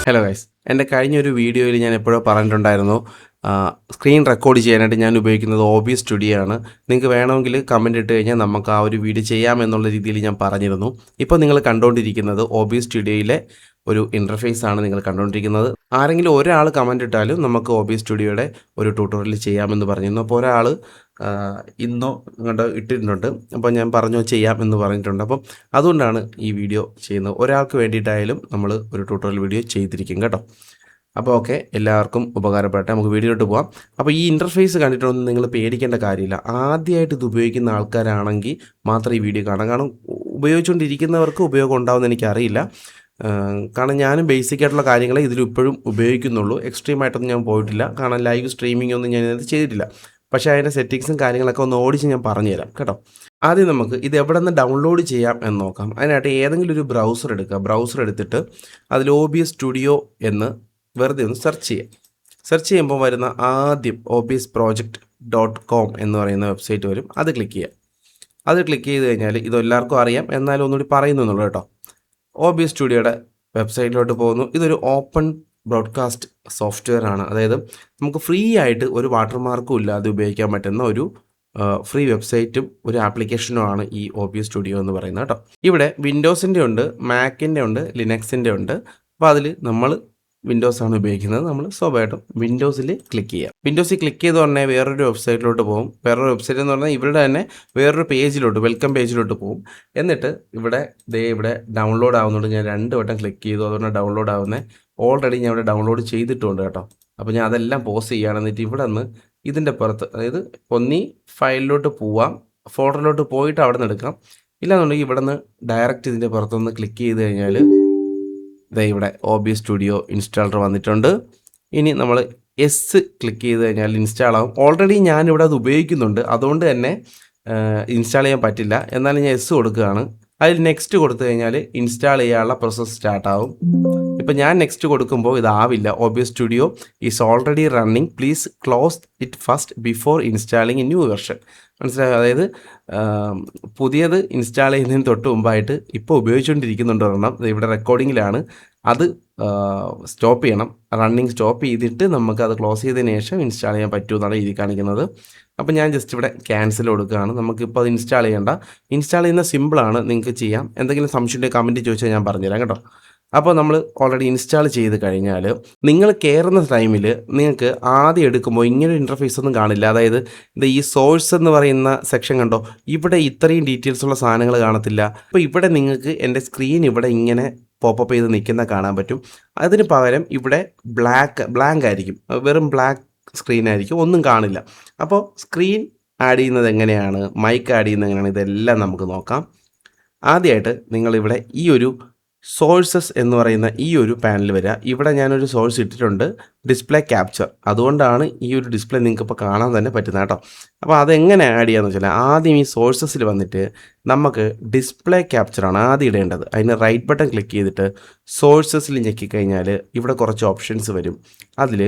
Hello guys, എൻ്റെ കഴിഞ്ഞൊരു വീഡിയോയിൽ ഞാൻ എപ്പോഴോ പറഞ്ഞിട്ടുണ്ടായിരുന്നു, സ്ക്രീൻ റെക്കോർഡ് ചെയ്യാനായിട്ട് ഞാൻ ഉപയോഗിക്കുന്നത് OBS സ്റ്റുഡിയോ ആണ്. നിങ്ങൾക്ക് വേണമെങ്കിൽ കമൻറ്റ് ഇട്ട് കഴിഞ്ഞാൽ നമുക്ക് ആ ഒരു വീഡിയോ ചെയ്യാമെന്നുള്ള രീതിയിൽ ഞാൻ പറഞ്ഞിരുന്നു. ഇപ്പോൾ നിങ്ങൾ കണ്ടുകൊണ്ടിരിക്കുന്നത് OBS സ്റ്റുഡിയോയിലെ ഒരു ഇൻ്റർഫേസ് ആണ് നിങ്ങൾ കണ്ടുകൊണ്ടിരിക്കുന്നത്. ആരെങ്കിലും ഒരാൾ കമൻറ്റ് ഇട്ടാലും നമുക്ക് OBS സ്റ്റുഡിയോയുടെ ഒരു ട്യൂട്ടോറിയൽ ചെയ്യാമെന്ന് പറഞ്ഞിരുന്നു. അപ്പോൾ ഒരാൾ ഇന്നോ ഇങ്ങോട്ട് ഇട്ടിട്ടുണ്ട്. അപ്പോൾ ഞാൻ പറഞ്ഞു ചെയ്യാം എന്ന് പറഞ്ഞിട്ടുണ്ട്. അപ്പം അതുകൊണ്ടാണ് ഈ വീഡിയോ ചെയ്യുന്നത്. ഒരാൾക്ക് വേണ്ടിയിട്ടായാലും നമ്മൾ ഒരു ട്യൂട്ടോറിയൽ വീഡിയോ ചെയ്തിരിക്കും കേട്ടോ. അപ്പോൾ ഓക്കെ, എല്ലാവർക്കും ഉപകാരപ്പെടട്ടെ. നമുക്ക് വീഡിയോയിലോട്ട് പോകാം. അപ്പോൾ ഈ ഇൻ്റർഫേസ് കണ്ടിട്ടൊന്നും നിങ്ങൾ പേടിക്കേണ്ട കാര്യമില്ല. ആദ്യമായിട്ട് ഇത് ഉപയോഗിക്കുന്ന ആൾക്കാരാണെങ്കിൽ മാത്രം ഈ വീഡിയോ കാണാം. കാരണം ഉപയോഗിച്ചുകൊണ്ടിരിക്കുന്നവർക്ക് ഉപയോഗം ഉണ്ടാവുമെന്ന് എനിക്കറിയില്ല. കാരണം ഞാനും ബേസിക് ആയിട്ടുള്ള കാര്യങ്ങളെ ഇതിലിപ്പോഴും ഉപയോഗിക്കുന്നുള്ളൂ. എക്സ്ട്രീമായിട്ടൊന്നും ഞാൻ പോയിട്ടില്ല. കാരണം ലൈവ് സ്ട്രീമിംഗ് ഒന്നും ഞാനിത് ചെയ്തിട്ടില്ല. പക്ഷേ അതിൻ്റെ സെറ്റിങ്സും കാര്യങ്ങളൊക്കെ ഒന്ന് ഓടിച്ച് ഞാൻ പറഞ്ഞുതരാം കേട്ടോ. ആദ്യം നമുക്ക് ഇത് എവിടെ നിന്ന് ഡൗൺലോഡ് ചെയ്യാം എന്ന് നോക്കാം. അതിനായിട്ട് ഏതെങ്കിലും ഒരു ബ്രൗസർ എടുക്കുക. ബ്രൗസർ എടുത്തിട്ട് അതിൽ OBS സ്റ്റുഡിയോ എന്ന് വെറുതെ ഒന്ന് സെർച്ച് ചെയ്യുക. സെർച്ച് ചെയ്യുമ്പോൾ വരുന്ന ആദ്യം obsproject.com എന്ന് പറയുന്ന വെബ്സൈറ്റ് വരും. അത് ക്ലിക്ക് ചെയ്യുക. അത് ക്ലിക്ക് ചെയ്ത് കഴിഞ്ഞാൽ ഇതെല്ലാവർക്കും അറിയാം, എന്നാലും ഒന്നുകൂടി പറയുന്നു എന്നുള്ളൂ കേട്ടോ. OBS സ്റ്റുഡിയോയുടെ വെബ്സൈറ്റിലോട്ട് പോകുന്നു. ഇതൊരു ഓപ്പൺ ബ്രോഡ്കാസ്റ്റ് സോഫ്റ്റ്വെയർ ആണ്. അതായത് നമുക്ക് ഫ്രീ ആയിട്ട് ഒരു വാട്ടർമാർക്കും ഇല്ലാതെ ഉപയോഗിക്കാൻ പറ്റുന്ന ഒരു ഫ്രീ വെബ്സൈറ്റും ഒരു ആപ്ലിക്കേഷനുമാണ് ഈ OBS സ്റ്റുഡിയോ എന്ന് പറയുന്നത് കേട്ടോ. ഇവിടെ വിൻഡോസിൻ്റെ ഉണ്ട്, മാക്കിൻ്റെ ഉണ്ട്, ലിനക്സിൻ്റെ ഉണ്ട്. അപ്പോൾ അതിൽ നമ്മൾ വിൻഡോസ് ആണ് ഉപയോഗിക്കുന്നത്. നമ്മൾ സ്വാഭാവികമായിട്ടും വിൻഡോസിൽ ക്ലിക്ക് ചെയ്യാം. വിൻഡോസിൽ ക്ലിക്ക് ചെയ്ത് പറഞ്ഞാൽ വേറൊരു വെബ്സൈറ്റിലോട്ട് പോകും. വേറൊരു വെബ്സൈറ്റ് എന്ന് പറഞ്ഞാൽ ഇവരുടെ തന്നെ വേറൊരു പേജിലോട്ട്, വെൽക്കം പേജിലോട്ട് പോകും. എന്നിട്ട് ഇവിടെ ഡൗൺലോഡ് ആവുന്നുണ്ട്. ഞാൻ 2 വട്ടം ക്ലിക്ക് ചെയ്തു, അതുകൊണ്ട് ഡൗൺലോഡ് ആവുന്നത്. ഓൾറെഡി ഞാൻ ഇവിടെ ഡൗൺലോഡ് ചെയ്തിട്ടുണ്ട് കേട്ടോ. അപ്പോൾ ഞാൻ അതെല്ലാം പോസ് ചെയ്യുകയാണ്. എന്നിട്ട് ഇവിടെ നിന്ന് ഇതിൻ്റെ പുറത്ത്, അതായത് ഒന്നീ ഫയലിലോട്ട് പോവാം, ഫോൾഡറിലോട്ട് പോയിട്ട് അവിടെ നിന്ന് എടുക്കാം. ഇല്ലാന്നുണ്ടെങ്കിൽ ഇവിടെ നിന്ന് ഡയറക്റ്റ് ഇതിൻ്റെ പുറത്തൊന്ന് ക്ലിക്ക് ചെയ്ത് കഴിഞ്ഞാൽ ഇവിടെ OBS സ്റ്റുഡിയോ ഇൻസ്റ്റാളർ വന്നിട്ടുണ്ട്. ഇനി നമ്മൾ ക്ലിക്ക് ചെയ്ത് കഴിഞ്ഞാൽ ഇൻസ്റ്റാൾ ആവും. ഓൾറെഡി ഞാനിവിടെ അത് ഉപയോഗിക്കുന്നുണ്ട്, അതുകൊണ്ട് തന്നെ ഇൻസ്റ്റാൾ ചെയ്യാൻ പറ്റില്ല. എന്നാലും ഞാൻ കൊടുക്കുകയാണ്. അതിൽ നെക്സ്റ്റ് കൊടുത്തു കഴിഞ്ഞാൽ ഇൻസ്റ്റാൾ ചെയ്യാനുള്ള പ്രോസസ്സ് സ്റ്റാർട്ടാവും. ഇപ്പം ഞാൻ നെക്സ്റ്റ് കൊടുക്കുമ്പോൾ ഇതാവില്ല. OBS studio is already running, please close it first before installing new version. മനസ്സിലായോ? അതായത് പുതിയത് ഇൻസ്റ്റാൾ ചെയ്യുന്നതിന് തൊട്ട് മുമ്പായിട്ട് ഇപ്പോൾ ഉപയോഗിച്ചുകൊണ്ടിരിക്കുന്നുണ്ട് ഒരെണ്ണം, ഇവിടെ റെക്കോർഡിങ്ങിലാണ്. അത് സ്റ്റോപ്പ് ചെയ്യണം. റണ്ണിങ് സ്റ്റോപ്പ് ചെയ്തിട്ട് നമുക്കത് ക്ലോസ് ചെയ്തതിന് ശേഷം ഇൻസ്റ്റാൾ ചെയ്യാൻ പറ്റുമെന്നാണ് എഴുതി കാണിക്കുന്നത്. അപ്പോൾ ഞാൻ ജസ്റ്റ് ഇവിടെ ക്യാൻസൽ കൊടുക്കുകയാണ്. നമുക്കിപ്പോൾ അത് ഇൻസ്റ്റാൾ ചെയ്യേണ്ട. ഇൻസ്റ്റാൾ ചെയ്യുന്ന സിമ്പിളാണ്, നിങ്ങൾക്ക് ചെയ്യാം. എന്തെങ്കിലും സംശയം കമൻറ്റ് ചോദിച്ചാൽ ഞാൻ പറഞ്ഞുതരാം കേട്ടോ. അപ്പോൾ നമ്മൾ ഓൾറെഡി ഇൻസ്റ്റാൾ ചെയ്ത് കഴിഞ്ഞാൽ നിങ്ങൾ കയറുന്ന ടൈമിൽ നിങ്ങൾക്ക് ആദ്യം എടുക്കുമ്പോൾ ഇങ്ങനെ ഒരു ഇൻ്റർഫേസ് ഒന്നും കാണില്ല. അതായത് ഈ സോഴ്സ് എന്ന് പറയുന്ന സെക്ഷൻ കണ്ടോ, ഇവിടെ ഇത്രയും ഡീറ്റെയിൽസ് ഉള്ള സാധനങ്ങൾ കാണത്തില്ല. അപ്പോൾ ഇവിടെ നിങ്ങൾക്ക് എൻ്റെ സ്ക്രീൻ ഇവിടെ ഇങ്ങനെ പോപ്പപ്പ് ചെയ്ത് നിൽക്കുന്ന കാണാൻ പറ്റും. അതിന് പകരം ഇവിടെ ബ്ലാങ്ക് ആയിരിക്കും, വെറും ബ്ലാക്ക് സ്ക്രീൻ ആയിരിക്കും, ഒന്നും കാണില്ല. അപ്പോൾ സ്ക്രീൻ ആഡ് ചെയ്യുന്നത് എങ്ങനെയാണ്, മൈക്ക് ആഡ് ചെയ്യുന്നത് എങ്ങനെയാണ്, ഇതെല്ലാം നമുക്ക് നോക്കാം. ആദ്യമായിട്ട് നിങ്ങളിവിടെ ഈ ഒരു സോഴ്സസ് എന്ന് പറയുന്ന ഈ ഒരു പാനൽ വരിക. ഇവിടെ ഞാനൊരു സോഴ്സ് ഇട്ടിട്ടുണ്ട്, ഡിസ്പ്ലേ ക്യാപ്ചർ. അതുകൊണ്ടാണ് ഈ ഒരു ഡിസ്പ്ലേ നിങ്ങൾക്ക് ഇപ്പോൾ കാണാൻ തന്നെ പറ്റുന്നത് കേട്ടോ. അപ്പോൾ അതെങ്ങനെ ആഡ് ചെയ്യാമെന്ന് വെച്ചാൽ ആദ്യം ഈ സോഴ്സസിൽ വന്നിട്ട് നമുക്ക് ഡിസ്പ്ലേ ക്യാപ്ചറാണ് ആദ്യം ഇടേണ്ടത്. അതിന് റൈറ്റ് ബട്ടൺ ക്ലിക്ക് ചെയ്തിട്ട് സോഴ്സസിൽ ഞെക്കിക്കഴിഞ്ഞാൽ ഇവിടെ കുറച്ച് ഓപ്ഷൻസ് വരും. അതിൽ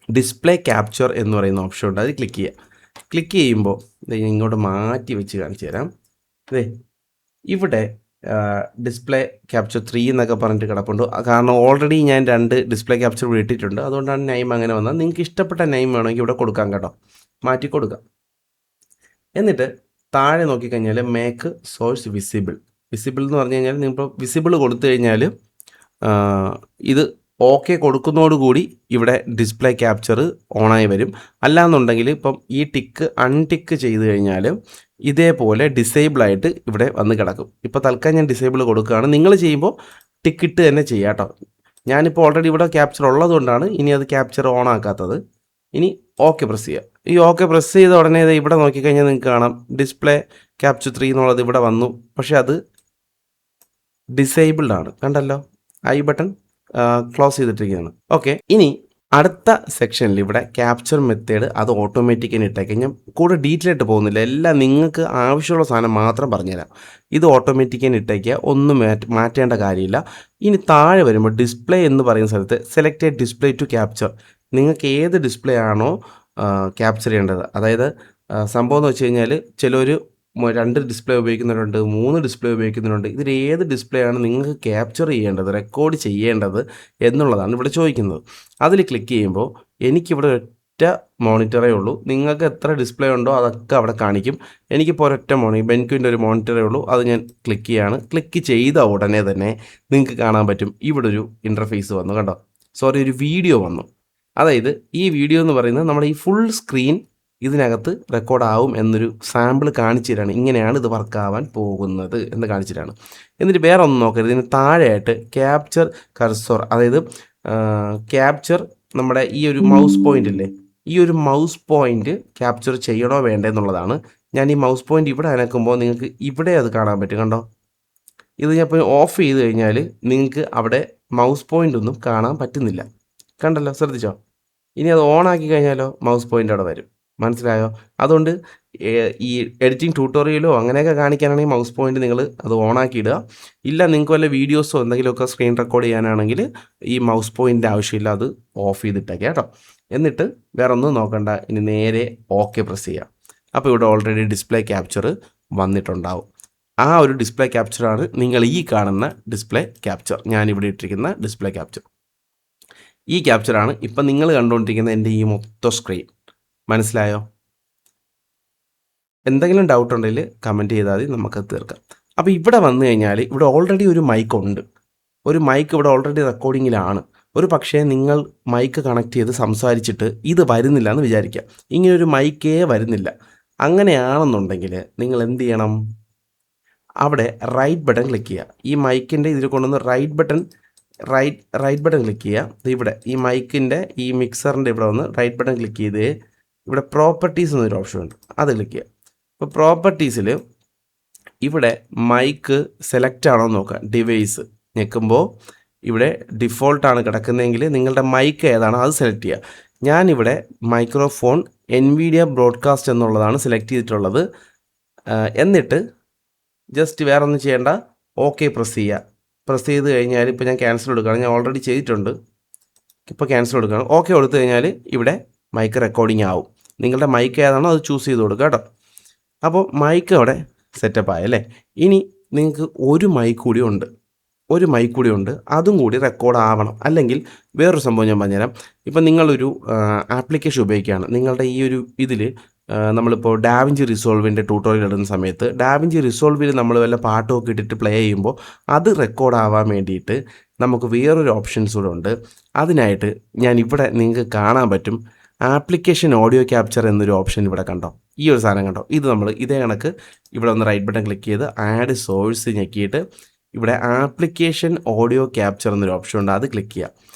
ഡിസ്പ്ലേ ക്യാപ്ചർ എന്ന് പറയുന്ന ഓപ്ഷൻ ഉണ്ട്, അത് ക്ലിക്ക് ചെയ്യുക. ക്ലിക്ക് ചെയ്യുമ്പോൾ ഇങ്ങോട്ട് മാറ്റി വെച്ച് കാണിച്ചു തരാം. ഇവിടെ ഡിസ്പ്ലേ ക്യാപ്ചർ 3 എന്നൊക്കെ പറഞ്ഞിട്ട് കിടപ്പുണ്ട്. കാരണം ഓൾറെഡി ഞാൻ 2 ഡിസ്പ്ലേ ക്യാപ്ചർ ഇട്ടിട്ടുണ്ട്, അതുകൊണ്ടാണ് നെയിം അങ്ങനെ വന്നത്. നിങ്ങൾക്ക് ഇഷ്ടപ്പെട്ട നെയിം വേണമെങ്കിൽ ഇവിടെ കൊടുക്കാം കേട്ടോ, മാറ്റി കൊടുക്കാം. എന്നിട്ട് താഴെ നോക്കിക്കഴിഞ്ഞാൽ മേക്ക് സോഴ്സ് വിസിബിൾ എന്ന് പറഞ്ഞു കഴിഞ്ഞാൽ നിങ്ങളിപ്പോൾ വിസിബിൾ കൊടുത്തു കഴിഞ്ഞാൽ ഇത് ഓക്കെ കൊടുക്കുന്നതോടുകൂടി ഇവിടെ ഡിസ്പ്ലേ ക്യാപ്ചർ ഓണായി വരും. അല്ലാന്നുണ്ടെങ്കിൽ ഇപ്പം ഈ ടിക്ക് അൺടിക്ക് ചെയ്ത് കഴിഞ്ഞാൽ ഇതേപോലെ ഡിസേബിളായിട്ട് ഇവിടെ വന്ന് കിടക്കും. ഇപ്പോൾ തൽക്കാലം ഞാൻ ഡിസേബിൾ കൊടുക്കുകയാണ്. നിങ്ങൾ ചെയ്യുമ്പോൾ ടിക്കിട്ട് തന്നെ ചെയ്യാം കേട്ടോ. ഞാനിപ്പോൾ ഓൾറെഡി ഇവിടെ ക്യാപ്ചർ ഉള്ളതുകൊണ്ടാണ് ഇനി അത് ക്യാപ്ചർ ഓൺ ആക്കാത്തത്. ഇനി ഓക്കെ പ്രസ് ചെയ്യുക. ഈ ഓക്കെ പ്രസ് ചെയ്ത ഉടനെ ഇവിടെ നോക്കിക്കഴിഞ്ഞാൽ നിങ്ങൾക്ക് കാണാം ഡിസ്പ്ലേ ക്യാപ്ചർ 3 എന്നുള്ളത് ഇവിടെ വന്നു. പക്ഷേ അത് ഡിസേബിൾഡ് ആണ്, കണ്ടല്ലോ. ഐ ബട്ടൺ ക്ലോസ് ചെയ്തിട്ടിരിക്കുകയാണ്. ഓക്കെ, ഇനി അടുത്ത സെക്ഷനിൽ ഇവിടെ ക്യാപ്ചർ മെത്തേഡ് അത് ഓട്ടോമാറ്റിക്കായി ഇട്ടേക്കാം. ഞാൻ കൂടെ ഡീറ്റെയിൽ ആയിട്ട് പോകുന്നില്ല, എല്ലാം നിങ്ങൾക്ക് ആവശ്യമുള്ള സാധനം മാത്രം പറഞ്ഞുതരാം. ഇത് ഓട്ടോമാറ്റിക്കായി ഇട്ടേക്കുക, ഒന്നും മാറ്റേണ്ട കാര്യമില്ല. ഇനി താഴെ വരുമ്പോൾ ഡിസ്പ്ലേ എന്ന് പറയുന്ന സ്ഥലത്ത് സെലക്ട് ഡിസ്പ്ലേ ടു ക്യാപ്ചർ. നിങ്ങൾക്ക് ഏത് ഡിസ്പ്ലേ ആണോ ക്യാപ്ചർ ചെയ്യേണ്ടത്, അതായത് സംഭവം എന്ന് വെച്ച് കഴിഞ്ഞാൽ ചിലർ 2 ഡിസ്പ്ലേ ഉപയോഗിക്കുന്നവരുണ്ട്, 3 ഡിസ്പ്ലേ ഉപയോഗിക്കുന്നവരുണ്ട്. ഇതിൽ ഏത് ഡിസ്പ്ലേ ആണ് നിങ്ങൾക്ക് ക്യാപ്ചർ ചെയ്യേണ്ടത്, റെക്കോർഡ് ചെയ്യേണ്ടത് എന്നുള്ളതാണ് ഇവിടെ ചോദിക്കുന്നത്. അതിൽ ക്ലിക്ക് ചെയ്യുമ്പോൾ എനിക്കിവിടെ ഒറ്റ മോണിറ്ററേ ഉള്ളൂ. നിങ്ങൾക്ക് എത്ര ഡിസ്പ്ലേ ഉണ്ടോ അതൊക്കെ അവിടെ കാണിക്കും. എനിക്കിപ്പോൾ ഒരൊറ്റ ബെൻക്വിൻ്റെ ഒരു മോണിറ്ററേ ഉള്ളൂ. അത് ഞാൻ ക്ലിക്ക് ചെയ്യാണ്. ക്ലിക്ക് ചെയ്ത ഉടനെ തന്നെ നിങ്ങൾക്ക് കാണാൻ പറ്റും ഇവിടെ ഒരു ഇൻ്റർഫേസ് വന്നു, കണ്ടോ? സോറി, ഒരു വീഡിയോ വന്നു. അതായത് ഈ വീഡിയോ എന്ന് പറയുന്നത് നമ്മുടെ ഈ ഫുൾ സ്ക്രീൻ ഇതിനകത്ത് റെക്കോർഡാവും എന്നൊരു സാമ്പിൾ കാണിച്ചു തരാണ്. ഇങ്ങനെയാണ് ഇത് വർക്കാവാൻ പോകുന്നത് എന്ന് കാണിച്ചു തരാണ്. എന്നിട്ട് വേറെ ഒന്നും നോക്കരുത്. ഇതിന് താഴെയായിട്ട് ക്യാപ്ചർ കർസർ, അതായത് ക്യാപ്ചർ നമ്മുടെ ഈ ഒരു മൗസ് പോയിൻ്റ് ഇല്ലേ, ഈ ഒരു മൗസ് പോയിൻ്റ് ക്യാപ്ചർ ചെയ്യണോ വേണ്ടേ എന്നുള്ളതാണ്. ഞാൻ ഈ മൗസ് പോയിൻ്റ് ഇവിടെ അനക്കുമ്പോൾ നിങ്ങൾക്ക് ഇവിടെ അത് കാണാൻ പറ്റും, കണ്ടോ? ഇത് ഞാൻ ഇപ്പോൾ ഓഫ് ചെയ്ത് കഴിഞ്ഞാൽ നിങ്ങൾക്ക് അവിടെ മൗസ് പോയിൻ്റ് ഒന്നും കാണാൻ പറ്റുന്നില്ല, കണ്ടല്ലോ? ശ്രദ്ധിച്ചോ? ഇനി അത് ഓൺ ആക്കി കഴിഞ്ഞാലോ മൗസ് പോയിൻ്റ് അവിടെ വരും. മനസ്സിലായോ? അതുകൊണ്ട് ഈ എഡിറ്റിംഗ് ട്യൂട്ടോറിയലോ അങ്ങനെയൊക്കെ കാണിക്കാനാണെങ്കിൽ മൗസ് പോയിൻ്റ് നിങ്ങൾ അത് ഓണാക്കി ഇടുക. ഇല്ല, നിങ്ങൾക്ക് വല്ല വീഡിയോസോ എന്തെങ്കിലുമൊക്കെ സ്ക്രീൻ റെക്കോർഡ് ചെയ്യാനാണെങ്കിൽ ഈ മൗസ് പോയിൻ്റ് ആവശ്യമില്ല, അത് ഓഫ് ചെയ്തിട്ടേക്കാം കേട്ടോ. എന്നിട്ട് വേറെ ഒന്നും നോക്കണ്ട, ഇനി നേരെ ഓക്കെ പ്രസ് ചെയ്യാം. അപ്പോൾ ഇവിടെ ഓൾറെഡി ഡിസ്പ്ലേ ക്യാപ്ചർ വന്നിട്ടുണ്ടാവും. ആ ഒരു ഡിസ്പ്ലേ ക്യാപ്ചറാണ് നിങ്ങൾ ഈ കാണുന്ന ഡിസ്പ്ലേ ക്യാപ്ചർ, ഞാനിവിടെ ഇട്ടിരിക്കുന്ന ഡിസ്പ്ലേ ക്യാപ്ചർ. ഈ ക്യാപ്ചറാണ് ഇപ്പം നിങ്ങൾ കണ്ടുകൊണ്ടിരിക്കുന്ന എൻ്റെ ഈ മൊത്തം സ്ക്രീൻ. മനസ്സിലായോ? എന്തെങ്കിലും ഡൗട്ട് ഉണ്ടെങ്കിൽ കമൻറ്റ് ചെയ്താൽ മതി, നമുക്കത് തീർക്കാം. അപ്പോൾ ഇവിടെ വന്നു കഴിഞ്ഞാൽ ഇവിടെ ഓൾറെഡി ഒരു മൈക്ക് ഉണ്ട്. ഒരു മൈക്ക് ഇവിടെ ഓൾറെഡി റെക്കോർഡിങ്ങിലാണ്. ഒരു പക്ഷേ നിങ്ങൾ മൈക്ക് കണക്ട് ചെയ്ത് സംസാരിച്ചിട്ട് ഇത് വരുന്നില്ല എന്ന് വിചാരിക്കാം. ഇങ്ങനൊരു മൈക്കേ വരുന്നില്ല. അങ്ങനെയാണെന്നുണ്ടെങ്കിൽ നിങ്ങൾ എന്ത് ചെയ്യണം? അവിടെ റൈറ്റ് ബട്ടൺ ക്ലിക്ക് ചെയ്യുക. ഈ മൈക്കിൻ്റെ ഇതിൽ കൊണ്ടുവന്ന് റൈറ്റ് ബട്ടൺ ക്ലിക്ക് ചെയ്യുക. ഇവിടെ ഈ മൈക്കിൻ്റെ ഈ മിക്സറിൻ്റെ ഇവിടെ വന്ന് റൈറ്റ് ബട്ടൺ ക്ലിക്ക് ചെയ്ത് ഇവിടെ പ്രോപ്പർട്ടീസ് എന്നൊരു ഓപ്ഷൻ ഉണ്ട്, അത് ക്ലിക്ക് ചെയ്യുക. ഇപ്പോൾ പ്രോപ്പർട്ടീസിൽ ഇവിടെ മൈക്ക് സെലക്ട് ആണോ നോക്കുക. ഡിവൈസ് ഞെക്കുമ്പോൾ ഇവിടെ ഡിഫോൾട്ടാണ് കിടക്കുന്നതെങ്കിൽ നിങ്ങളുടെ മൈക്ക് ഏതാണോ അത് സെലക്ട് ചെയ്യുക. ഞാനിവിടെ മൈക്രോഫോൺ എൻവിഡിയ ബ്രോഡ്കാസ്റ്റ് എന്നുള്ളതാണ് സെലക്ട് ചെയ്തിട്ടുള്ളത്. എന്നിട്ട് ജസ്റ്റ് വേറെ ഒന്നും ചെയ്യേണ്ട, ഓക്കെ പ്രസ് ചെയ്യുക. പ്രസ് ചെയ്ത് കഴിഞ്ഞാൽ ഇപ്പോൾ ഞാൻ ക്യാൻസൽ കൊടുക്കുകയാണ്, ഞാൻ ഓൾറെഡി ചെയ്തിട്ടുണ്ട്. ഇപ്പോൾ ക്യാൻസൽ കൊടുക്കുകയാണ്. ഓക്കെ കൊടുത്തു കഴിഞ്ഞാൽ ഇവിടെ മൈക്ക് റെക്കോർഡിംഗ് ആവും. നിങ്ങളുടെ മൈക്ക് ഏതാണോ അത് ചൂസ് ചെയ്ത് കൊടുക്കുക കേട്ടോ. അപ്പോൾ മൈക്ക് അവിടെ സെറ്റപ്പ് ആയല്ലേ. ഇനി നിങ്ങൾക്ക് ഒരു മൈക്ക് കൂടി ഉണ്ട്, അതും കൂടി റെക്കോർഡ് ആവണം. അല്ലെങ്കിൽ വേറൊരു സംഭവം ഞാൻ പറഞ്ഞുതരാം. ഇപ്പം നിങ്ങളൊരു ആപ്ലിക്കേഷൻ ഉപയോഗിക്കുകയാണ്. നിങ്ങളുടെ ഈ ഒരു ഇതിൽ നമ്മളിപ്പോൾ ഡാവിഞ്ചി റിസോൾവിൻ്റെ ട്യൂട്ടോറിയൽ ഇടുന്ന സമയത്ത് ഡാവിഞ്ചി റിസോൾവിൽ നമ്മൾ വല്ല പാട്ടൊക്കെ ഇട്ടിട്ട് പ്ലേ ചെയ്യുമ്പോൾ അത് റെക്കോർഡ് ആവാൻ വേണ്ടിയിട്ട് നമുക്ക് വേറൊരു ഓപ്ഷൻസ് കൂടെ ഉണ്ട്. അതിനായിട്ട് ഞാൻ ഇവിടെ നിങ്ങൾക്ക് കാണാൻ പറ്റും ആപ്ലിക്കേഷൻ ഓഡിയോ ക്യാപ്ചർ എന്നൊരു ഓപ്ഷൻ ഇവിടെ കണ്ടോ? ഈ ഒരു സാധനം കണ്ടോ? ഇത് നമ്മൾ ഇതേ കണക്ക് ഇവിടെ ഒന്ന് റൈറ്റ് ബട്ടൺ ക്ലിക്ക് ചെയ്ത് ആഡ് സോഴ്സ് ഞെക്കിയിട്ട് ഇവിടെ ആപ്ലിക്കേഷൻ ഓഡിയോ ക്യാപ്ചർ എന്നൊരു ഓപ്ഷൻ ഉണ്ട്, അത് ക്ലിക്ക് ചെയ്യുക.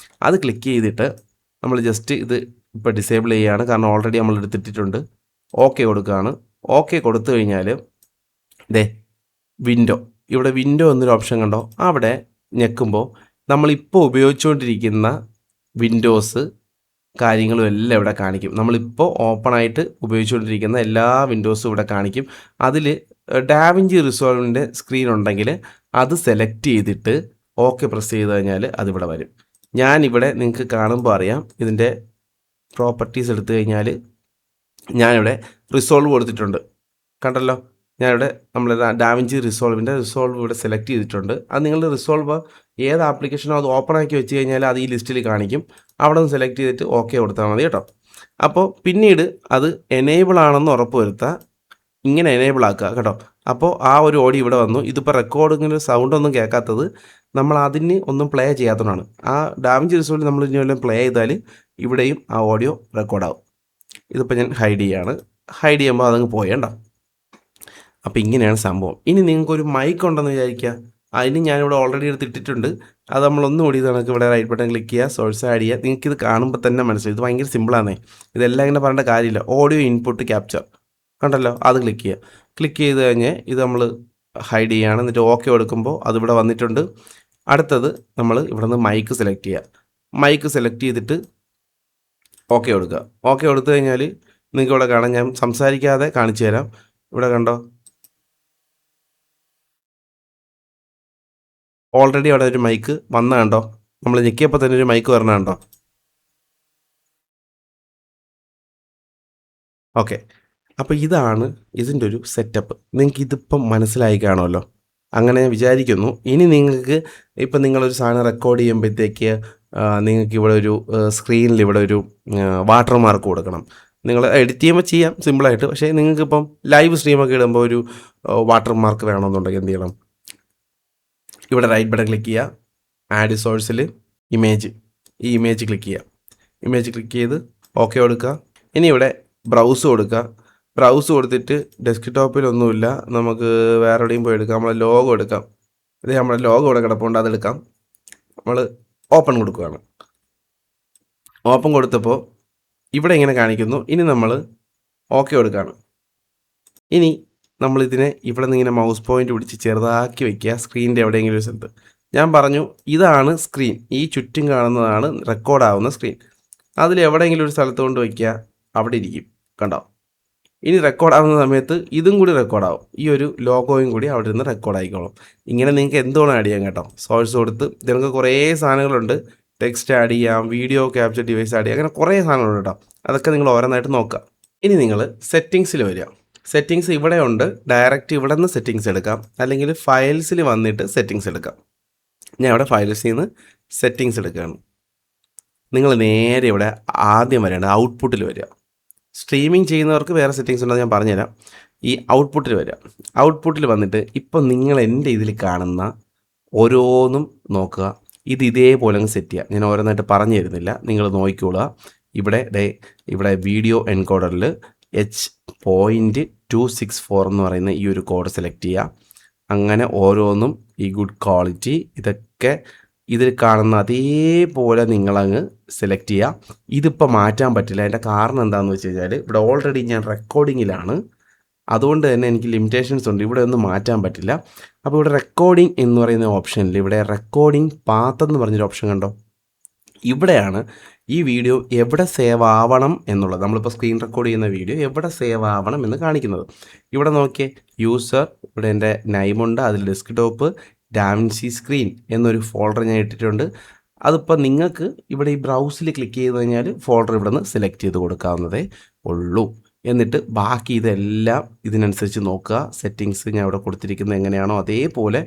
അത് ക്ലിക്ക് ചെയ്തിട്ട് നമ്മൾ ജസ്റ്റ് ഇത് ഇപ്പോൾ ഡിസേബിൾ ചെയ്യുകയാണ്, കാരണം ഓൾറെഡി നമ്മൾ എടുത്തിട്ടുണ്ട്. ഓക്കെ കൊടുക്കുകയാണ്. ഓക്കെ കൊടുത്തു കഴിഞ്ഞാൽ ഇവിടെ വിൻഡോ എന്നൊരു ഓപ്ഷൻ കണ്ടോ? അവിടെ ഞെക്കുമ്പോൾ നമ്മളിപ്പോൾ ഉപയോഗിച്ചുകൊണ്ടിരിക്കുന്ന വിൻഡോസ് കാര്യങ്ങളും എല്ലാം ഇവിടെ കാണിക്കും. നമ്മളിപ്പോൾ ഓപ്പണായിട്ട് ഉപയോഗിച്ചുകൊണ്ടിരിക്കുന്ന എല്ലാ വിൻഡോസും ഇവിടെ കാണിക്കും. അതിൽ ഡാവിഞ്ചി റിസോൾവിൻ്റെ സ്ക്രീൻ ഉണ്ടെങ്കിൽ അത് സെലക്ട് ചെയ്തിട്ട് ഓക്കെ പ്രസ് ചെയ്ത് കഴിഞ്ഞാൽ അതിവിടെ വരും. ഞാനിവിടെ നിങ്ങൾക്ക് കാണുമ്പോൾ അറിയാം, ഇതിൻ്റെ പ്രോപ്പർട്ടീസ് എടുത്തു കഴിഞ്ഞാൽ ഞാനിവിടെ റിസോൾവ് കൊടുത്തിട്ടുണ്ട്, കണ്ടല്ലോ? ഞാനിവിടെ നമ്മൾ ഡാവിഞ്ചി റിസോൾവ് ഇവിടെ സെലക്ട് ചെയ്തിട്ടുണ്ട്. അത് നിങ്ങളുടെ റിസോൾവ് ഏത് ആപ്ലിക്കേഷനോ അത് ഓപ്പൺ ആക്കി വെച്ച് കഴിഞ്ഞാൽ അത് ഈ ലിസ്റ്റിൽ കാണിക്കും. അവിടെ നിന്ന് സെലക്ട് ചെയ്തിട്ട് ഓക്കെ കൊടുത്താൽ മതി കേട്ടോ. അപ്പോൾ പിന്നീട് അത് എനേബിൾ ആണെന്ന് ഉറപ്പ് വരുത്തുക. ഇങ്ങനെ എനേബിൾ ആക്കുക കേട്ടോ. അപ്പോൾ ആ ഒരു ഓഡിയോ ഇവിടെ വന്നു. ഇതിപ്പോൾ റെക്കോർഡിങ്ങിന് സൗണ്ട് ഒന്നും കേൾക്കാത്തത് നമ്മൾ അതിന് ഒന്നും പ്ലേ ചെയ്യാത്തതുകൊണ്ടാണ്. ആ ഡാവിഞ്ചി റിസോൾവ് നമ്മൾ ഇനി വല്ലതും പ്ലേ ചെയ്താൽ ഇവിടെയും ആ ഓഡിയോ റെക്കോർഡാവും. ഇതിപ്പോൾ ഞാൻ ഹൈഡ് ചെയ്യുകയാണ്. ഹൈഡ് ചെയ്യുമ്പോൾ അതങ്ങ് പോയേണ്ടോ. അപ്പോൾ ഇങ്ങനെയാണ് സംഭവം. ഇനി നിങ്ങൾക്കൊരു മൈക്ക് ഉണ്ടെന്ന് വിചാരിക്കുക. അതിന് ഞാനിവിടെ ഓൾറെഡി എടുത്തിട്ടിട്ടുണ്ട്. അത് നമ്മളൊന്നും കൂടി നമുക്ക് ഇവിടെ റൈറ്റ് ബട്ടൺ ക്ലിക്ക് ചെയ്യുക, സോഴ്സ് ആഡ് ചെയ്യുക. നിങ്ങൾക്കിത് കാണുമ്പോൾ തന്നെ മനസ്സിലായി, ഇത് ഭയങ്കര സിമ്പിളാണേ. ഇതെല്ലാം ഇങ്ങനെ പറയേണ്ട കാര്യമില്ല. ഓഡിയോ ഇൻപുട്ട് ക്യാപ്ചർ കണ്ടല്ലോ, അത് ക്ലിക്ക് ചെയ്യുക. ക്ലിക്ക് ചെയ്ത് കഴിഞ്ഞ് ഇത് നമ്മൾ ഹൈഡ് ചെയ്യുകയാണ്. എന്നിട്ട് ഓക്കെ കൊടുക്കുമ്പോൾ അതിവിടെ വന്നിട്ടുണ്ട്. അടുത്തത് നമ്മൾ ഇവിടെ നിന്ന് മൈക്ക് സെലക്ട് ചെയ്യുക. മൈക്ക് സെലക്ട് ചെയ്തിട്ട് ഓക്കെ കൊടുക്കുക. ഓക്കെ കൊടുത്തു കഴിഞ്ഞാൽ നിങ്ങൾക്ക് ഇവിടെ കാണാം, ഞാൻ സംസാരിക്കാതെ കാണിച്ചു തരാം. ഇവിടെ കണ്ടോ, ഓൾറെഡി അവിടെ ഒരു മൈക്ക് വന്ന കണ്ടോ? നമ്മൾ ഞെക്കിയപ്പോൾ തന്നെ ഒരു മൈക്ക് വരണ കണ്ടോ? ഓക്കെ. അപ്പോൾ ഇതാണ് ഇതിൻ്റെ ഒരു സെറ്റപ്പ്. നിങ്ങൾക്ക് ഇതിപ്പം മനസ്സിലായി കാണുമല്ലോ. അങ്ങനെ ഞാൻ വിചാരിക്കുന്നു. ഇനി നിങ്ങൾക്ക് ഇപ്പം നിങ്ങളൊരു സാധനം റെക്കോർഡ് ചെയ്യുമ്പോഴത്തേക്ക് നിങ്ങൾക്ക് ഇവിടെ ഒരു സ്ക്രീനിൽ ഇവിടെ ഒരു വാട്ടർ മാർക്ക് കൊടുക്കണം. നിങ്ങൾ എഡിറ്റ് ചെയ്യുമ്പോൾ ചെയ്യാം സിമ്പിളായിട്ട്. പക്ഷേ നിങ്ങൾക്കിപ്പം ലൈവ് സ്ട്രീമൊക്കെ ഇടുമ്പോൾ ഒരു വാട്ടർ മാർക്ക് വേണമെന്നുണ്ടെങ്കിൽ എന്ത് ചെയ്യണം? ഇവിടെ റൈറ്റ് ബട്ടൺ ക്ലിക്ക് ചെയ്യുക, ആഡ് സോഴ്സിൽ ഇമേജ്, ഈ ഇമേജ് ക്ലിക്ക് ചെയ്യുക. ഇമേജ് ക്ലിക്ക് ചെയ്ത് ഓക്കെ കൊടുക്കുക. ഇനി ഇവിടെ ബ്രൗസ് കൊടുക്കുക. ബ്രൗസ് കൊടുത്തിട്ട് ഡെസ്ക്ടോപ്പിലൊന്നുമില്ല, നമുക്ക് വേറെ എവിടെയും പോയി എടുക്കാം. നമ്മളെ ലോഗോ എടുക്കാം. ഇത് നമ്മുടെ ലോഗോ ഇവിടെ കിടപ്പുണ്ട്, അതെടുക്കാം. നമ്മൾ ഓപ്പൺ കൊടുക്കുകയാണ്. ഓപ്പൺ കൊടുത്തപ്പോൾ ഇവിടെ ഇങ്ങനെ കാണിക്കുന്നു. ഇനി നമ്മൾ ഓക്കെ കൊടുക്കുകയാണ്. ഇനി നമ്മളിതിനെ ഇവിടെ നിന്ന് ഇങ്ങനെ മൗസ് പോയിൻ്റ് പിടിച്ച് ചെറുതാക്കി വയ്ക്കുക സ്ക്രീനിൻ്റെ എവിടെയെങ്കിലും ഒരു സ്ഥലത്ത്. ഞാൻ പറഞ്ഞു ഇതാണ് സ്ക്രീൻ, ഈ ചുറ്റും കാണുന്നതാണ് റെക്കോർഡാവുന്ന സ്ക്രീൻ. അതിൽ എവിടെയെങ്കിലും ഒരു സ്ഥലത്ത് കൊണ്ട് വയ്ക്കുക, അവിടെ ഇരിക്കും. കണ്ടോ? ഇനി റെക്കോർഡാവുന്ന സമയത്ത് ഇതും കൂടി റെക്കോർഡാവും. ഈ ഒരു ലോഗോയും കൂടി അവിടെ നിന്ന് റെക്കോർഡായിക്കോളും. ഇങ്ങനെ നിങ്ങൾക്ക് എന്തുകൊണ്ട് ആഡ് ചെയ്യാം കേട്ടോ. സോഴ്സ് കൊടുത്ത് ഇതിനൊക്കെ കുറേ സാധനങ്ങളുണ്ട്. ടെക്സ്റ്റ് ആഡ് ചെയ്യാം, വീഡിയോ ക്യാപ്ചർ ഡിവൈസ് ആഡ് ചെയ്യാം, അങ്ങനെ കുറേ സാധനങ്ങളുണ്ട് കേട്ടോ. അതൊക്കെ നിങ്ങൾ ഓരോന്നായിട്ട് നോക്കുക. ഇനി നിങ്ങൾ സെറ്റിങ്സിൽ വരിക. സെറ്റിങ്സ് ഇവിടെ ഉണ്ട്. ഡയറക്റ്റ് ഇവിടെ നിന്ന് സെറ്റിങ്സ് എടുക്കാം, അല്ലെങ്കിൽ ഫയൽസിൽ വന്നിട്ട് സെറ്റിങ്സ് എടുക്കാം. ഞാൻ ഇവിടെ ഫയൽസിൽ നിന്ന് സെറ്റിങ്സ് എടുക്കുകയാണ്. നിങ്ങൾ നേരെ ഇവിടെ ആദ്യം വരേണ്ടത് ഔട്ട്പുട്ടിൽ വരിക. സ്ട്രീമിംഗ് ചെയ്യുന്നവർക്ക് വേറെ സെറ്റിങ്സ് ഉണ്ടെന്ന് ഞാൻ പറഞ്ഞുതരാം. ഈ ഔട്ട്പുട്ടിൽ വരിക. ഔട്ട്പുട്ടിൽ വന്നിട്ട് ഇപ്പം നിങ്ങൾ എൻ്റെ ഇതിൽ കാണുന്ന ഓരോന്നും നോക്കുക. ഇത് ഇതേപോലെ അങ്ങ് സെറ്റ് ചെയ്യുക. ഞാൻ ഓരോന്നായിട്ട് പറഞ്ഞു തരുന്നില്ല, നിങ്ങൾ നോക്കിക്കോളുക. ഇവിടെ വീഡിയോ എൻകോഡറിൽ H.264 എന്ന് പറയുന്ന ഈ ഒരു കോഡ് സെലക്ട് ചെയ്യുക. അങ്ങനെ ഓരോന്നും ഈ ഗുഡ് ക്വാളിറ്റി ഇതൊക്കെ ഇതിൽ കാണുന്ന അതേപോലെ നിങ്ങളങ്ങ് സെലക്ട് ചെയ്യുക. ഇതിപ്പോൾ മാറ്റാൻ പറ്റില്ല. അതിൻ്റെ കാരണം എന്താണെന്ന് വെച്ച് കഴിഞ്ഞാൽ ഇവിടെ ഓൾറെഡി ഞാൻ റെക്കോർഡിങ്ങിലാണ്, അതുകൊണ്ട് തന്നെ എനിക്ക് ലിമിറ്റേഷൻസ് ഉണ്ട്. ഇവിടെ ഒന്നും മാറ്റാൻ പറ്റില്ല. അപ്പോൾ ഇവിടെ റെക്കോർഡിംഗ് എന്ന് പറയുന്ന ഓപ്ഷനിൽ ഇവിടെ റെക്കോർഡിംഗ് പാത്ത് എന്ന് പറഞ്ഞൊരു ഓപ്ഷൻ കണ്ടോ? ഇവിടെയാണ് ഈ വീഡിയോ എവിടെ സേവ് ആവണം എന്നുള്ളത്. നമ്മളിപ്പോൾ സ്ക്രീൻ റെക്കോർഡ് ചെയ്യുന്ന വീഡിയോ എവിടെ സേവ് ആവണം എന്ന് കാണിക്കുന്നത്. ഇവിടെ നോക്കിയേ, യൂസർ, ഇവിടെ എൻ്റെ നൈമുണ്ട്, അതിൽ ഡെസ്ക്ടോപ്പ്, ഡാവിൻസി സ്ക്രീൻ എന്നൊരു ഫോൾഡർ ഞാൻ ഇട്ടിട്ടുണ്ട്. അതിപ്പോൾ നിങ്ങൾക്ക് ഇവിടെ ഈ ബ്രൗസിൽ ക്ലിക്ക് ചെയ്ത് കഴിഞ്ഞാൽ ഫോൾഡർ ഇവിടെ നിന്ന് സെലക്ട് ചെയ്ത് കൊടുക്കാവുന്നതേ ഉള്ളൂ. എന്നിട്ട് ബാക്കി ഇതെല്ലാം ഇതിനനുസരിച്ച് നോക്കുക. സെറ്റിങ്സ് ഞാൻ ഇവിടെ കൊടുത്തിരിക്കുന്നത് എങ്ങനെയാണോ അതേപോലെ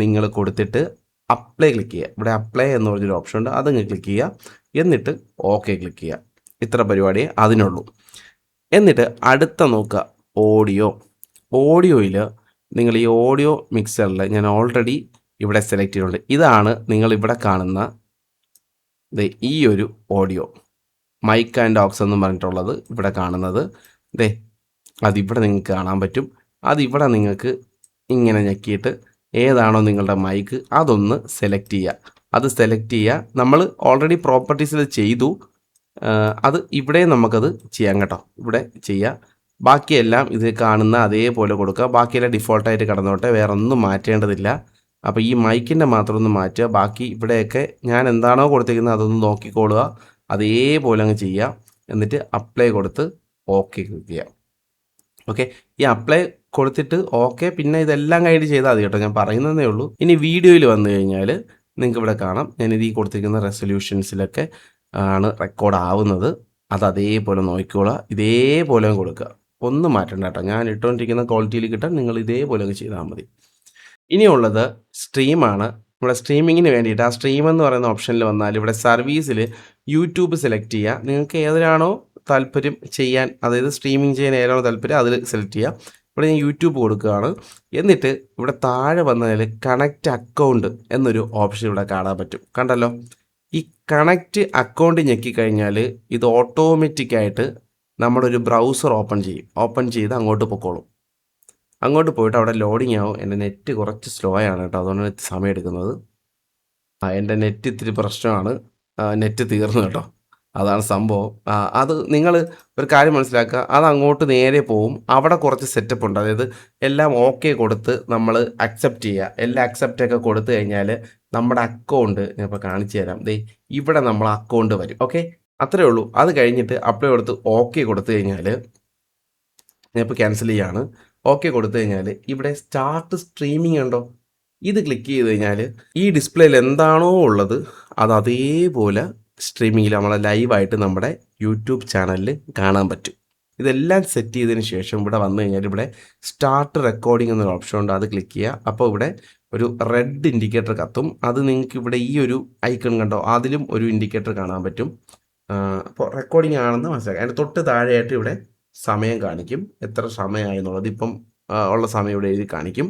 നിങ്ങൾ കൊടുത്തിട്ട് അപ്ലൈ ക്ലിക്ക് ചെയ്യുക. ഇവിടെ അപ്ലൈ എന്ന് പറഞ്ഞൊരു ഓപ്ഷൻ ഉണ്ട്, അതങ്ങ് ക്ലിക്ക് ചെയ്യുക. എന്നിട്ട് ഓക്കെ ക്ലിക്ക് ചെയ്യുക. ഇത്ര പരിപാടിയേ അതിനുള്ളൂ. എന്നിട്ട് അടുത്ത നോക്കുക, ഓഡിയോയിൽ നിങ്ങൾ ഈ ഓഡിയോ മിക്സറിൽ ഞാൻ ഓൾറെഡി ഇവിടെ സെലക്ട് ചെയ്തിട്ടുണ്ട്. ഇതാണ് നിങ്ങളിവിടെ കാണുന്ന ഈ ഒരു ഓഡിയോ, മൈക്ക് ആൻഡ് ഓക്സ് എന്ന് പറഞ്ഞിട്ടുള്ളത് ഇവിടെ കാണുന്നത്. അതിവിടെ നിങ്ങൾക്ക് കാണാൻ പറ്റും. അതിവിടെ നിങ്ങൾക്ക് ഇങ്ങനെ ഞെക്കിയിട്ട് ഏതാണോ നിങ്ങളുടെ മൈക്ക് അതൊന്ന് സെലക്ട് ചെയ്യുക. അത് സെലക്ട് ചെയ്യുക. നമ്മൾ ഓൾറെഡി പ്രോപ്പർട്ടീസിൽ ചെയ്തു, അത് ഇവിടെ നമുക്കത് ചെയ്യാം കേട്ടോ. ഇവിടെ ചെയ്യുക. ബാക്കിയെല്ലാം ഇത് കാണുന്ന അതേപോലെ കൊടുക്കുക. ബാക്കിയെല്ലാം ഡിഫോൾട്ടായിട്ട് കടന്നോട്ടെ, വേറെ ഒന്നും മാറ്റേണ്ടതില്ല. അപ്പോൾ ഈ മൈക്കിൻ്റെ മാത്രം ഒന്ന് മാറ്റുക. ബാക്കി ഇവിടെയൊക്കെ ഞാൻ എന്താണോ കൊടുത്തിരിക്കുന്നത് അതൊന്ന് നോക്കിക്കോളുക. അതേപോലെ അങ്ങ് ചെയ്യുക. എന്നിട്ട് അപ്ലൈ കൊടുത്ത് ഓക്കെ ക്ലിക്ക് ചെയ്യുക. ഓക്കെ, ഈ അപ്ലൈ കൊടുത്തിട്ട് ഓക്കെ, പിന്നെ ഇതെല്ലാം കഴിഞ്ഞ് ചെയ്താൽ മതി കേട്ടോ. ഞാൻ പറയുന്നതേ ഉള്ളൂ. ഇനി വീഡിയോയിൽ വന്നു കഴിഞ്ഞാൽ നിങ്ങൾക്ക് ഇവിടെ കാണാം, ഞാനിത് ഈ കൊടുത്തിരിക്കുന്ന റെസൊല്യൂഷൻസിലൊക്കെ ആണ് റെക്കോർഡ് ആവുന്നത്. അത് അതേപോലെ നോക്കിക്കോളുക. ഇതേപോലെ കൊടുക്കുക, ഒന്നും മാറ്റണ്ട കേട്ടോ. ഞാൻ ഇട്ടുകൊണ്ടിരിക്കുന്ന ക്വാളിറ്റിയിൽ കിട്ടാൻ നിങ്ങൾ ഇതേപോലെ അങ്ങ് ചെയ്താൽ മതി. ഇനിയുള്ളത് സ്ട്രീമാണ്. ഇവിടെ സ്ട്രീമിങ്ങിന് വേണ്ടിയിട്ട് ആ സ്ട്രീം എന്ന് പറയുന്ന ഓപ്ഷനിൽ വന്നാൽ ഇവിടെ സർവീസിൽ യൂട്യൂബ് സെലക്ട് ചെയ്യുക. നിങ്ങൾക്ക് ഏതിനാണോ താല്പര്യം ചെയ്യാൻ, അതായത് സ്ട്രീമിംഗ് ചെയ്യാൻ ഏതാണോ താല്പര്യം അതിൽ സെലക്ട് ചെയ്യുക. ഇവിടെ ഞാൻ യൂട്യൂബ് കൊടുക്കുകയാണ്. എന്നിട്ട് ഇവിടെ താഴെ വന്നതിൽ കണക്റ്റ് അക്കൗണ്ട് എന്നൊരു ഓപ്ഷൻ ഇവിടെ കാണാൻ പറ്റും. കണ്ടല്ലോ? ഈ കണക്റ്റ് അക്കൗണ്ട് ഞെക്കിക്കഴിഞ്ഞാൽ ഇത് ഓട്ടോമാറ്റിക്കായിട്ട് നമ്മുടെ ഒരു ബ്രൗസർ ഓപ്പൺ ചെയ്ത് അങ്ങോട്ട് പൊക്കോളും. അങ്ങോട്ട് പോയിട്ട് അവിടെ ലോഡിങ് ആവും. എൻ്റെ നെറ്റ് കുറച്ച് സ്ലോ ആണ് കേട്ടോ, അതുകൊണ്ട് സമയം എടുക്കുന്നത്. എൻ്റെ നെറ്റ് ഇത്തിരി പ്രശ്നമാണ്, നെറ്റ് തീർന്നു കേട്ടോ, അതാണ് സംഭവം. അത് നിങ്ങൾ ഒരു കാര്യം മനസ്സിലാക്കുക, അത് അങ്ങോട്ട് നേരെ പോവും. അവിടെ കുറച്ച് സെറ്റപ്പ് ഉണ്ട്, അതായത് എല്ലാം ഓക്കെ കൊടുത്ത് നമ്മൾ അക്സെപ്റ്റ് ചെയ്യുക. എല്ലാം അക്സെപ്റ്റൊക്കെ കൊടുത്തു കഴിഞ്ഞാൽ നമ്മുടെ അക്കൗണ്ട് ഞാൻ ഇപ്പോൾ കാണിച്ചു തരാം. ഇവിടെ നമ്മൾ അക്കൗണ്ട് വരും. ഓക്കെ, അത്രേ ഉള്ളൂ. അത് കഴിഞ്ഞിട്ട് അപ്ലൈ കൊടുത്ത് ഓക്കെ കൊടുത്തു കഴിഞ്ഞാൽ ഞാൻ ഇപ്പോൾ ക്യാൻസൽ ചെയ്യാണ്. ഓക്കെ കൊടുത്തു കഴിഞ്ഞാൽ ഇവിടെ സ്റ്റാർട്ട് സ്ട്രീമിംഗ് ഉണ്ടോ, ഇത് ക്ലിക്ക് ചെയ്ത് കഴിഞ്ഞാൽ ഈ ഡിസ്പ്ലേയിൽ എന്താണോ ഉള്ളത് അത് അതേപോലെ സ്ട്രീമിങ്ങിൽ നമ്മളെ ലൈവായിട്ട് നമ്മുടെ യൂട്യൂബ് ചാനലിൽ കാണാൻ പറ്റും. ഇതെല്ലാം സെറ്റ് ചെയ്തതിന് ശേഷം ഇവിടെ വന്നു കഴിഞ്ഞാൽ ഇവിടെ സ്റ്റാർട്ട് റെക്കോർഡിംഗ് എന്നൊരു ഓപ്ഷൻ ഉണ്ട്, അത് ക്ലിക്ക് ചെയ്യുക. അപ്പോൾ ഇവിടെ ഒരു റെഡ് ഇൻഡിക്കേറ്റർ കത്തും. അത് നിങ്ങൾക്ക് ഇവിടെ ഈ ഒരു ഐക്കൺ കണ്ടോ, അതിലും ഒരു ഇൻഡിക്കേറ്റർ കാണാൻ പറ്റും. അപ്പോൾ റെക്കോർഡിംഗ് ആണെന്ന് മനസ്സിലാക്കാം. അതിൻ്റെ തൊട്ട് താഴെയായിട്ട് ഇവിടെ സമയം കാണിക്കും, എത്ര സമയമായി എന്നുള്ളത്. ഇപ്പം ഉള്ള സമയം ഇവിടെ എഴുതി കാണിക്കും.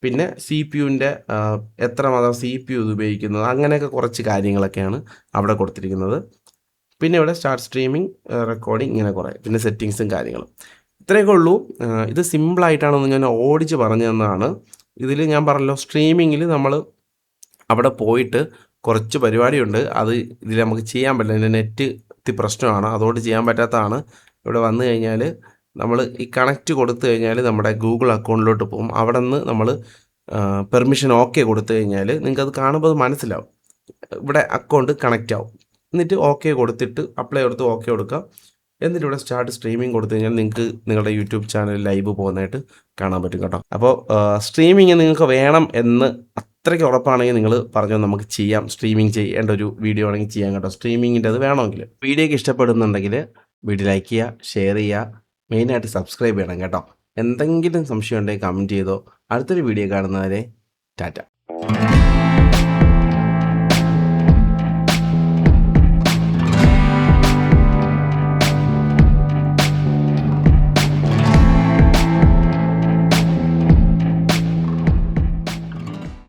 പിന്നെ സി പി യുവിൻ്റെ എത്ര മാത്രം സി പി യു ഇത് ഉപയോഗിക്കുന്നത്, അങ്ങനെയൊക്കെ കുറച്ച് കാര്യങ്ങളൊക്കെയാണ് അവിടെ കൊടുത്തിരിക്കുന്നത്. പിന്നെ ഇവിടെ സ്റ്റാർട്ട് സ്ട്രീമിംഗ്, റെക്കോർഡിംഗ്, ഇങ്ങനെ കുറേ, പിന്നെ സെറ്റിങ്സും കാര്യങ്ങളും. ഇത്രയൊക്കെ ഉള്ളൂ. ഇത് സിമ്പിളായിട്ടാണെന്ന് ഞാൻ ഓടിച്ച് പറഞ്ഞു തന്നതാണ്. ഇതിൽ ഞാൻ പറഞ്ഞല്ലോ, സ്ട്രീമിങ്ങിൽ നമ്മൾ അവിടെ പോയിട്ട് കുറച്ച് പരിപാടിയുണ്ട്, അത് ഇതിൽ നമുക്ക് ചെയ്യാൻ പറ്റില്ല. ഇതിൻ്റെ നെറ്റ് പ്രശ്നമാണ്, അതുകൊണ്ട് ചെയ്യാൻ പറ്റാത്തതാണ്. ഇവിടെ വന്നു കഴിഞ്ഞാൽ നമ്മൾ ഈ കണക്റ്റ് കൊടുത്തു കഴിഞ്ഞാൽ നമ്മുടെ ഗൂഗിൾ അക്കൗണ്ടിലോട്ട് പോകും. അവിടെ നിന്ന് നമ്മൾ പെർമിഷൻ ഓക്കെ കൊടുത്തു കഴിഞ്ഞാൽ നിങ്ങൾക്കത് കാണുമ്പോൾ അത് മനസ്സിലാവും. ഇവിടെ അക്കൗണ്ട് കണക്റ്റ് ആവും. എന്നിട്ട് ഓക്കെ കൊടുത്തിട്ട് അപ്ലൈ കൊടുത്ത് ഓക്കെ കൊടുക്കുക. എന്നിട്ട് ഇവിടെ സ്റ്റാർട്ട് സ്ട്രീമിംഗ് കൊടുത്തു കഴിഞ്ഞാൽ നിങ്ങൾക്ക് നിങ്ങളുടെ യൂട്യൂബ് ചാനൽ ലൈവ് പോകുന്നതായിട്ട് കാണാൻ പറ്റും കേട്ടോ. അപ്പോൾ സ്ട്രീമിങ് നിങ്ങൾക്ക് വേണം എന്ന് അത്രയ്ക്ക് ഉറപ്പാണെങ്കിൽ നിങ്ങൾ പറഞ്ഞു, നമുക്ക് ചെയ്യാം. സ്ട്രീമിംഗ് ചെയ്യേണ്ട ഒരു വീഡിയോ ആണെങ്കിൽ ചെയ്യാം കേട്ടോ, സ്ട്രീമിങ്ങിൻ്റെ അത് വേണമെങ്കിൽ. വീഡിയോയ്ക്ക് ഇഷ്ടപ്പെടുന്നുണ്ടെങ്കിൽ വീഡിയോ ലൈക്ക് ചെയ്യുക, ഷെയർ ചെയ്യുക, മെയിനായിട്ട് സബ്സ്ക്രൈബ് ചെയ്യണം കേട്ടോ. എന്തെങ്കിലും സംശയം ഉണ്ടെങ്കിൽ കമൻറ്റ് ചെയ്തോ. അടുത്തൊരു വീഡിയോ കാണുന്നവരെ ടാറ്റ.